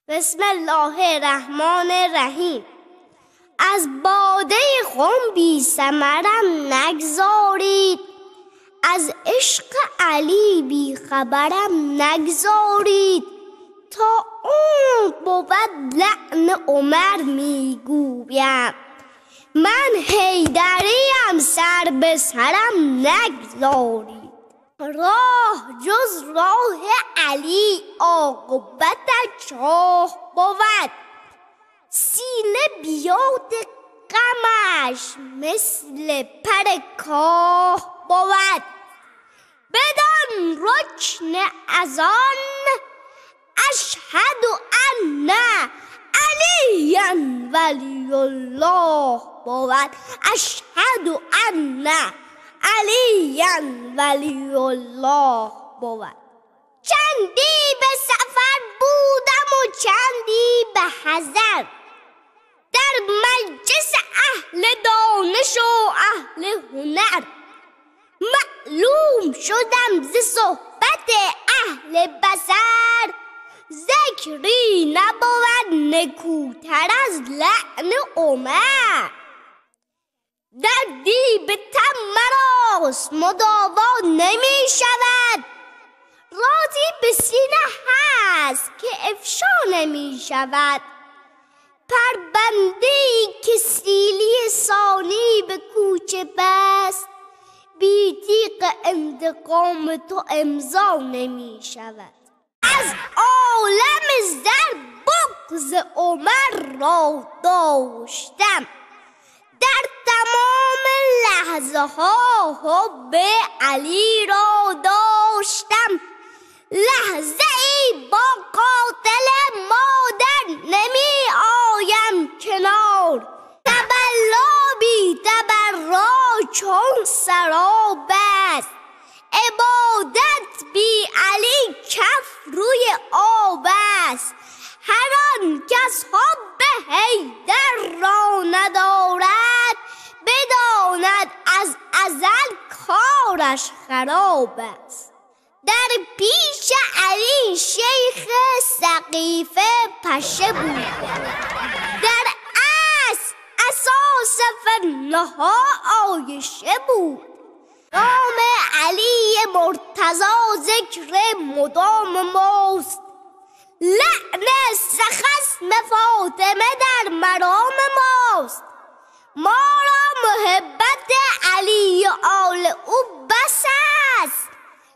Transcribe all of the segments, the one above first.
بسم الله الرحمن الرحیم. از باده خم بی ثمرم نگذارید، از عشق علی بی خبرم نگذارید. تا اون بود لعن عمر میگویم، من حیدریم سر به سرم نگذارید. راه جز راه علی عاقبت چاه بود، سینه بیاد غمش مثل پر کاه بود. بدان رکن اذان اشهد ان علی ولی الله بود، اشهد ان علی ولی الله بود. چندی به سفر بودم و چندی به حضر، در مجلس اهل دانش و اهل هنر. معلوم شدم ز صحبت اهل بصر، ذکری نبود نکوتر از لعن عمر. دردی به تن مراست مداوا نمی شود، رازی به سینه هست که افشا نمی شود. پربنده‌ای که سیلی ثانی به کوچه بست، بی تیغ انتقام تو امضا نمی شود. از عالم زر بغض عمر را داشتم، در تمام لحظه ها حب علی را داشتم. لحظه ای با قاتل مادر نمی آیم کنار، تبلا بی تبرا چون سراب است. عبادت بی علی کف روی آب است. هر آن کس حب حیدر را ندارد، بداند از ازل کارش خراب است. در پیش علی شیخ سقیفه پشه بود، در اساس فنها آیشه بود. نام علی مرتضی ذکر مدام ماست، لعن خصم فاطمه در مرام ماست. ما را محبت علی و آل او بس است،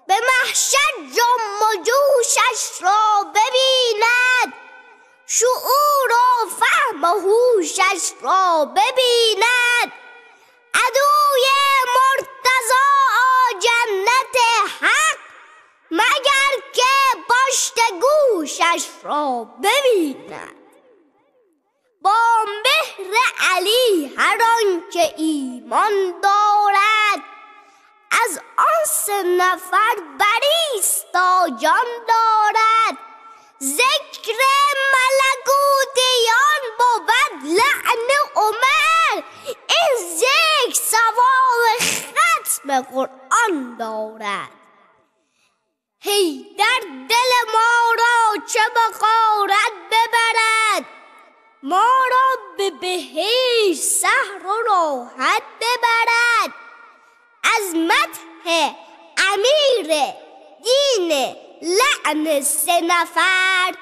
به محشر جم و جوشش را ببیند، شعور و فهم و هوشش را ببیند. عدوی مرتضی جنت حق، مگر که پشت گوشش را ببیند. با مهر علی هر آن که ایمان دارد، از آن 3 نفر بریستا جان دارد. ذکر ملکوتیان بود لعن عمر، این ذکر ثواب ختم قرآن دارد. حیدر دل ما را چه به غارت ببرد، ما را به بهشت سهر و راحت ببرد. از مدح امیر دین لعن 3 نفر،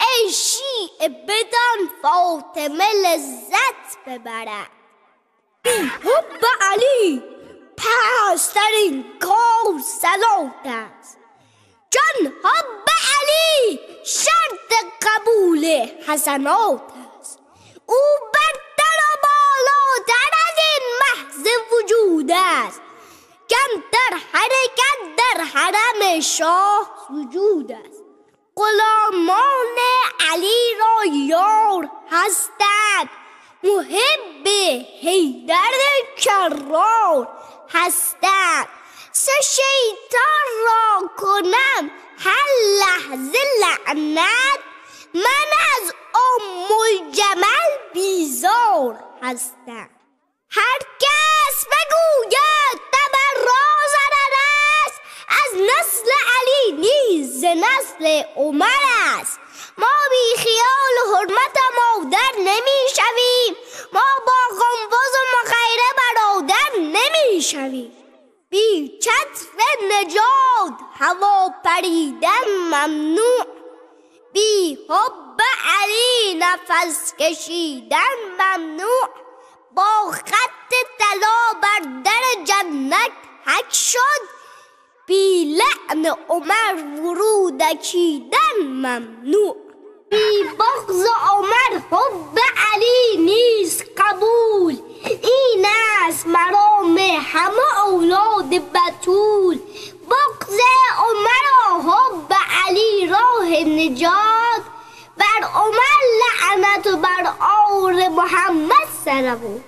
ای شیعه بدان فاطمه لذت ببرد. بی حب علی پست‌ترین کار صلات است، جان حب علی شرط قبول حسنات است. او برتر و بالاتر از این محض وجود است، کمتر حرکت در حرم شاه وجود است. غلامان علی را یار هستند، محب حیدر کرار هستند. 3 شیطان را کنم هر لحظه لعنت، من از ام الجمل بیزار هستم. هر کس بگوید تبرا ضرر است، از نسل علی نیز ز نسل عمر است. ما بی خیال حرمت مادر نمی شویم، ما با قنفذ و غیره برادر نمی شویم. بی چتر نجات هوا پریدن ممنوع، بی حب علی نفس کشیدن ممنوع. با خط طلا بر در جنت حک شد، بی لعن عمر ورودکیدن ممنوع. بی بغض عمر حب علی نیست قبول، این است مرام همه اولاد بتول. بغض عمر و حب علی راه نجات، بر عمر لعنت و بر آل محمد صلوات.